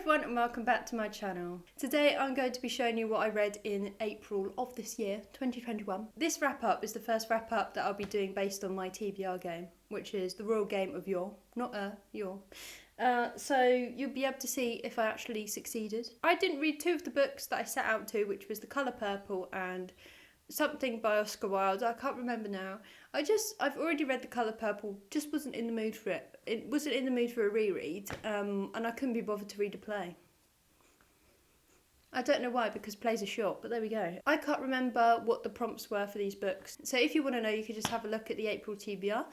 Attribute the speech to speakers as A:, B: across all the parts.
A: everyone and welcome back to my channel. Today I'm going to be showing you what I read in April of this year, 2021. This wrap up is the first wrap up that I'll be doing based on my TBR game, which is the Royal Game of Yore, not Yore. So you'll be able to see if I actually succeeded. I didn't read two of the books that I set out to, which was The Colour Purple and something by Oscar Wilde. I can't remember now. I've already read The Colour Purple, just wasn't in the mood for it. It wasn't in the mood for a reread, and I couldn't be bothered to read a play. I don't know why, because plays are short, but there we go. I can't remember what the prompts were for these books, so if you want to know, you could just have a look at the April TBR,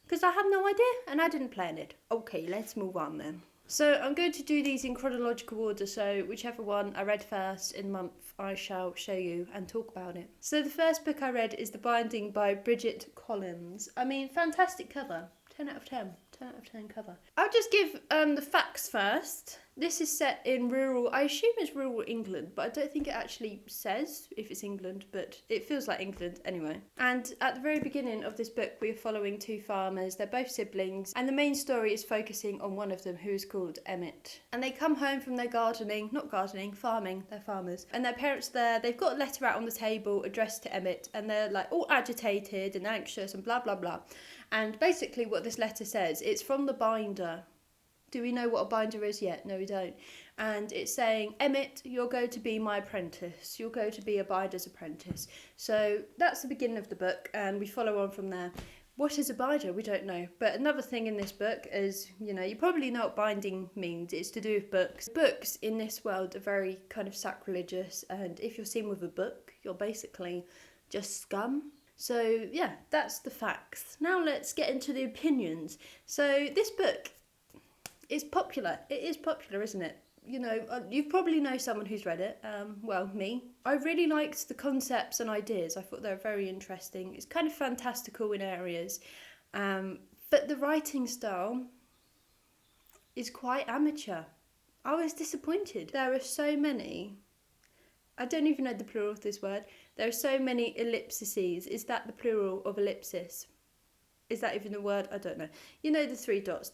A: because I have no idea, and I didn't plan it. Okay, let's move on then. So I'm going to do these in chronological order, so whichever one I read first in the month, I shall show you and talk about it. So the first book I read is The Binding by Bridget Collins. I mean, fantastic cover. 10 out of 10. 10 out of 10 cover. I'll just give the facts first. This is set in rural, I assume it's rural England, but I don't think it actually says if it's England, but it feels like England anyway. And at the very beginning of this book, we're following two farmers. They're both siblings, and the main story is focusing on one of them, who is called Emmett. And they come home from their farming, they're farmers. And their parents are there, they've got a letter out on the table addressed to Emmett, and they're like all agitated and anxious and blah, blah, blah. And basically what this letter says, it's from the binder. Do we know what a binder is yet? No, we don't. And it's saying, Emmett, you're going to be my apprentice. You're going to be a binder's apprentice. So that's the beginning of the book, and we follow on from there. What is a binder? We don't know. But another thing in this book is, you probably know what binding means. It's to do with books. Books in this world are very kind of sacrilegious, and if you're seen with a book, you're basically just scum. So yeah, that's the facts. Now let's get into the opinions. So this book is popular. It is popular, isn't it? You probably know someone who's read it. Well, me. I really liked the concepts and ideas. I thought they were very interesting. It's kind of fantastical in areas. But the writing style is quite amateur. I was disappointed. There are so many, I don't even know the plural of this word. There are so many ellipses. Is that the plural of ellipsis? Is that even a word? I don't know. The three dots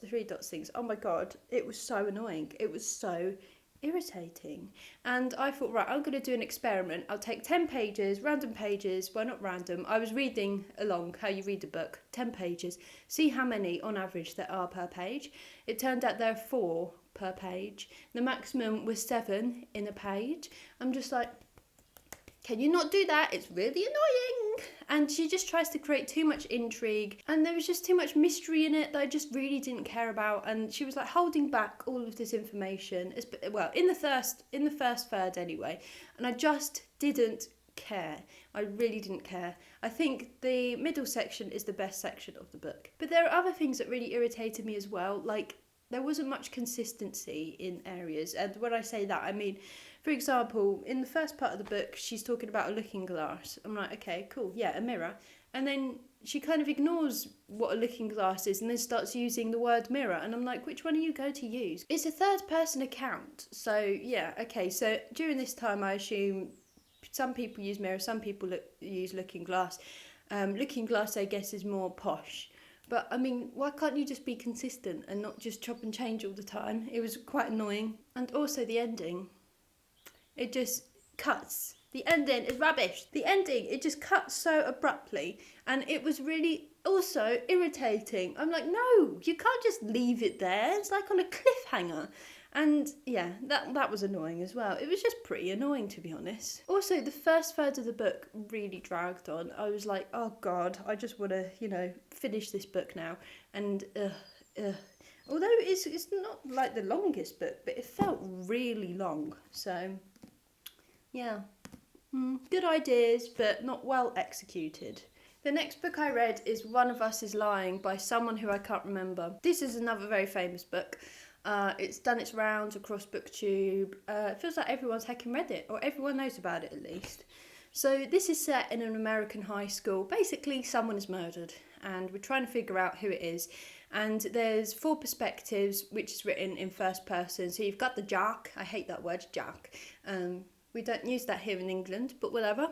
A: things. Oh my God, it was so annoying. It was so irritating. And I thought, right, I'm going to do an experiment. I'll take 10 pages, random pages. Well, not random. I was reading along how you read a book. 10 pages. See how many on average there are per page. It turned out there are 4 per page. The maximum was 7 in a page. I'm just like, can you not do that? It's really annoying. And she just tries to create too much intrigue, and there was just too much mystery in it that I just really didn't care about. And she was like holding back all of this information, well, in the first third anyway. And I just didn't care. I really didn't care. I think the middle section is the best section of the book. But there are other things that really irritated me as well, like there wasn't much consistency in areas. And when I say that, I mean, for example, in the first part of the book, she's talking about a looking glass. I'm like, okay, cool, yeah, a mirror. And then she kind of ignores what a looking glass is and then starts using the word mirror. And I'm like, which one are you going to use? It's a third person account. So, yeah, okay. So during this time, I assume some people use mirror, some people use looking glass. Looking glass, I guess, is more posh. But, I mean, why can't you just be consistent and not just chop and change all the time? It was quite annoying. And also the ending. It just cuts. The ending is rubbish. The ending, it just cuts so abruptly. And it was really also irritating. I'm like, no, you can't just leave it there. It's like on a cliffhanger. And yeah, that was annoying as well. It was just pretty annoying, to be honest. Also, the first third of the book really dragged on. I was like, oh God, I just want to, finish this book now. And although it's not like the longest book, but it felt really long. So yeah, good ideas, but not well executed. The next book I read is One of Us is Lying by someone who I can't remember. This is another very famous book. It's done its rounds across BookTube. It feels like everyone's heckin' read it, or everyone knows about it at least. So this is set in an American high school. Basically, someone is murdered, and we're trying to figure out who it is. And there's 4 perspectives, which is written in first person. So you've got the jock. I hate that word, jock. We don't use that here in England, but whatever.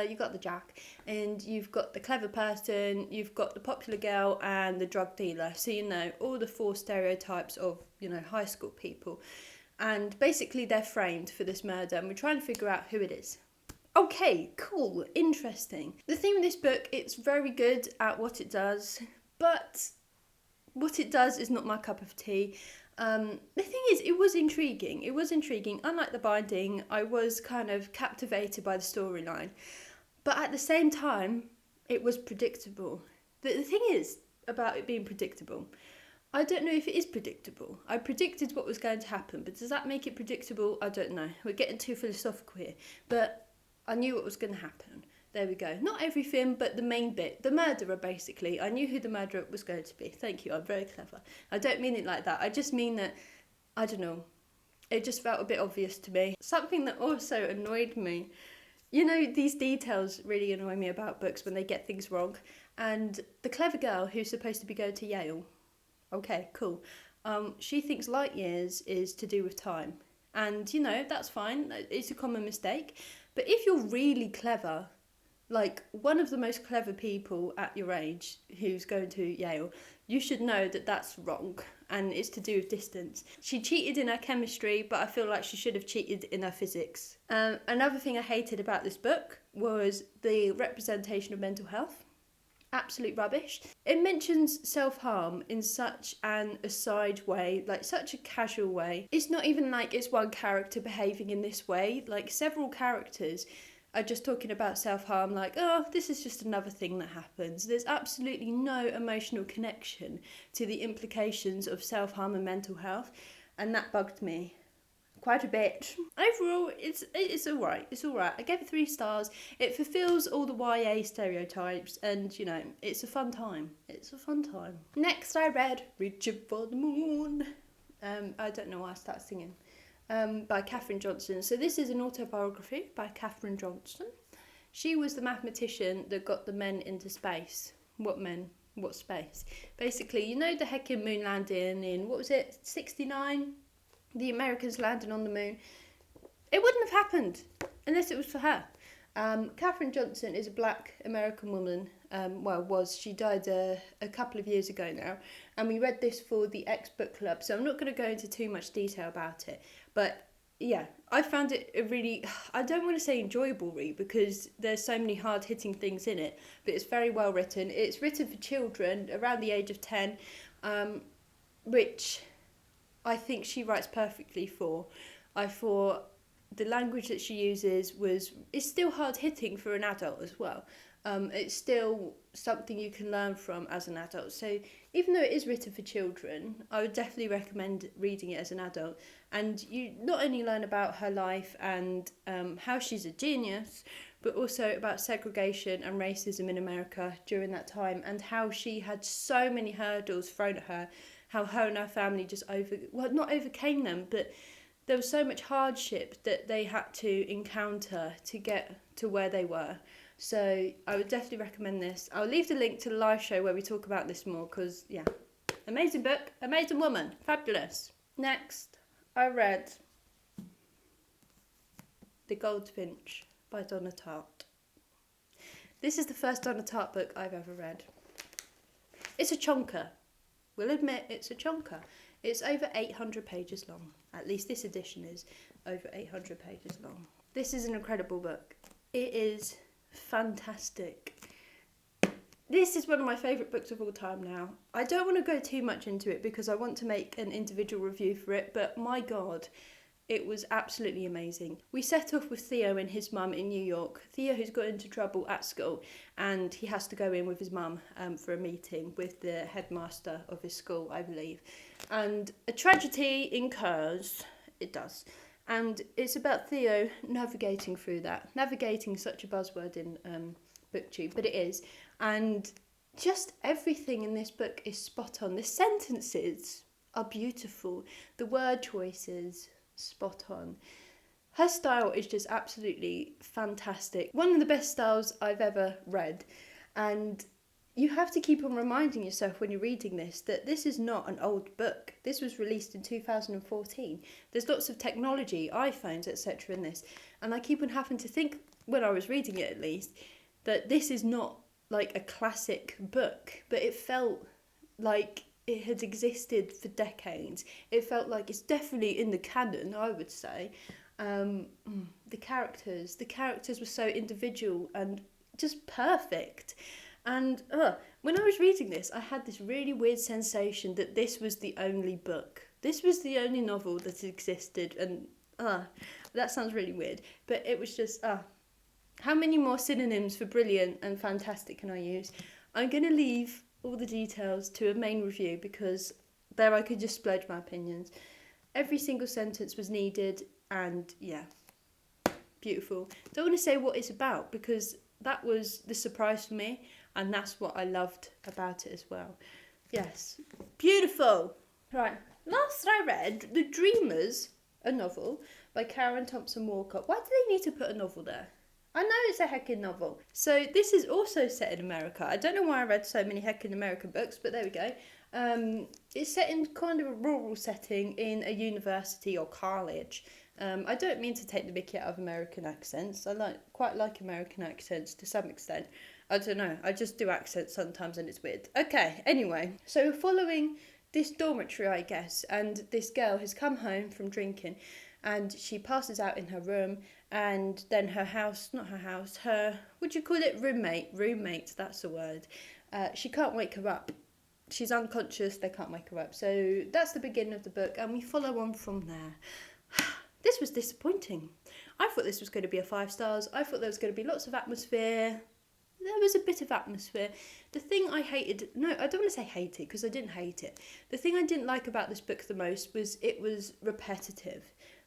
A: You've got the jack, and you've got the clever person, you've got the popular girl, and the drug dealer. So all the 4 stereotypes of, high school people. And basically they're framed for this murder and we're trying to figure out who it is. Okay, cool, interesting. The theme of this book, it's very good at what it does, but what it does is not my cup of tea. The thing is, it was intriguing. Unlike the binding, I was kind of captivated by the storyline. But at the same time, it was predictable. The thing is about it being predictable, I don't know if it is predictable. I predicted what was going to happen, but does that make it predictable? I don't know. We're getting too philosophical here. But I knew what was going to happen. There we go. Not everything, but the main bit. The murderer, basically. I knew who the murderer was going to be. Thank you, I'm very clever. I don't mean it like that. I just mean that, I don't know, it just felt a bit obvious to me. Something that also annoyed me. You know, these details really annoy me about books when they get things wrong. And the clever girl who's supposed to be going to Yale, okay, cool. She thinks light years is to do with time. And, you know, that's fine. It's a common mistake. But if you're really clever, like one of the most clever people at your age who's going to Yale, you should know that that's wrong and it's to do with distance. She cheated in her chemistry, but I feel like she should have cheated in her physics. Another thing I hated about this book was the representation of mental health. Absolute rubbish. It mentions self-harm in such an aside way, like such a casual way. It's not even like it's one character behaving in this way. Like several characters are just talking about self-harm like, oh, this is just another thing that happens. There's absolutely no emotional connection to the implications of self-harm and mental health, and that bugged me quite a bit. Overall, it's alright. It's alright. I gave it 3 stars. It fulfills all the YA stereotypes, and you know, it's a fun time. It's a fun time. Next, I read Reaching for the Moon. I don't know why I started singing. By Katherine Johnson. So this is an autobiography by Katherine Johnson. She was the mathematician that got the men into space. What men? What space? Basically, you know the heckin' moon landing in, what was it, 69? The Americans landing on the moon. It wouldn't have happened unless it was for her. Katherine Johnson is a black American woman. She died a couple of years ago now, and we read this for the X Book Club, so I'm not going to go into too much detail about it, but yeah, I found it a really, I don't want to say enjoyable read because there's so many hard-hitting things in it, but it's very well written. It's written for children around the age of 10, which I think she writes perfectly for. I thought the language that she uses is still hard-hitting for an adult as well. It's still something you can learn from as an adult. So even though it is written for children, I would definitely recommend reading it as an adult. And you not only learn about her life and how she's a genius, but also about segregation and racism in America during that time, and how she had so many hurdles thrown at her, how her and her family just not overcame them, but there was so much hardship that they had to encounter to get to where they were. So I would definitely recommend this. I'll leave the link to the live show where we talk about this more because, yeah, amazing book, amazing woman, fabulous. Next, I read The Goldfinch by Donna Tartt. This is the first Donna Tartt book I've ever read. It's a chonker. We'll admit it's a chonker. It's over 800 pages long. At least this edition is over 800 pages long. This is an incredible book. It is fantastic. This is one of my favourite books of all time now. I don't want to go too much into it because I want to make an individual review for it, but my God, it was absolutely amazing. We set off with Theo and his mum in New York. Theo has got into trouble at school and he has to go in with his mum for a meeting with the headmaster of his school, I believe. And a tragedy incurs. It does. And it's about Theo navigating through that. Navigating such a buzzword in booktube, but it is. And just everything in this book is spot on. The sentences are beautiful. The word choices, spot on. Her style is just absolutely fantastic. One of the best styles I've ever read. And you have to keep on reminding yourself when you're reading this that this is not an old book. This was released in 2014. There's lots of technology, iPhones, etc. in this. And I keep on having to think, when I was reading it at least, that this is not like a classic book. But it felt like it had existed for decades. It felt like it's definitely in the canon, I would say. The characters were so individual and just perfect. And when I was reading this, I had this really weird sensation that this was the only book. This was the only novel that existed, and that sounds really weird. But it was just, how many more synonyms for brilliant and fantastic can I use? I'm going to leave all the details to a main review because there I could just splurge my opinions. Every single sentence was needed, and yeah, beautiful. Don't want to say what it's about because that was the surprise for me, and that's what I loved about it as well. Yes, beautiful. Right, last I read The Dreamers, a novel by Karen Thompson Walcott. Why do they need to put a novel there? I know it's a heckin' novel. So this is also set in America. I don't know why I read so many heckin' American books, but there we go. It's set in kind of a rural setting in a university or college. I don't mean to take the mickey out of American accents. I quite like American accents to some extent. I don't know. I just do accents sometimes and it's weird. Okay, anyway. So we're following this dormitory, I guess, and this girl has come home from drinking and she passes out in her room, and then her what do you call it? Roommate, that's the word. She can't wake her up. She's unconscious, they can't wake her up. So that's the beginning of the book, and we follow on from there. This was disappointing. I thought this was going to be a 5 stars. I thought there was going to be lots of atmosphere. There was a bit of atmosphere. The thing I hated, no, I don't want to say hated because I didn't hate it. The thing I didn't like about this book the most was it was repetitive.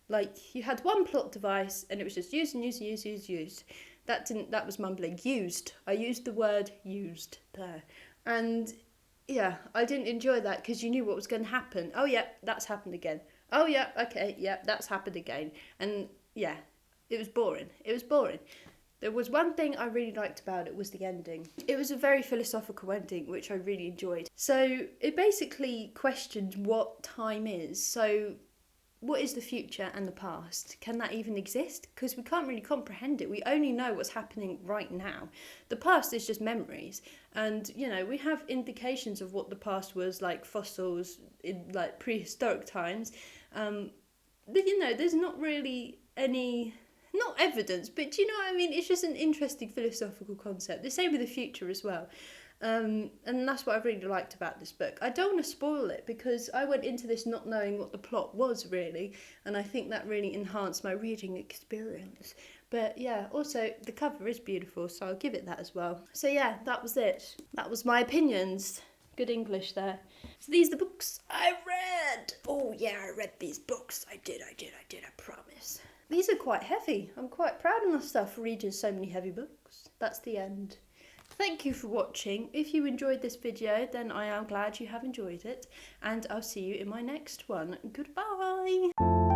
A: Like, you had one plot device and it was just used. That was mumbling. Used. I used the word used there. And yeah, I didn't enjoy that because you knew what was going to happen. Oh yeah, that's happened again. Oh yeah, okay, yeah, that's happened again. And yeah, it was boring. There was one thing I really liked about it was the ending. It was a very philosophical ending, which I really enjoyed. So it basically questioned what time is. So what is the future and the past? Can that even exist? Because we can't really comprehend it. We only know what's happening right now. The past is just memories. And, you know, we have indications of what the past was, like fossils in like prehistoric times. But, you know, there's not really any, not evidence, but do you know what I mean? It's just an interesting philosophical concept. The same with the future as well. And that's what I really liked about this book. I don't want to spoil it because I went into this not knowing what the plot was really, and I think that really enhanced my reading experience. But yeah, also the cover is beautiful, so I'll give it that as well. So yeah, that was it. That was my opinions. Good English there. So these are the books I read. Oh yeah, I read these books. I did, I promise. These are quite heavy. I'm quite proud of myself for reading so many heavy books. That's the end. Thank you for watching. If you enjoyed this video, then I am glad you have enjoyed it, and I'll see you in my next one. Goodbye!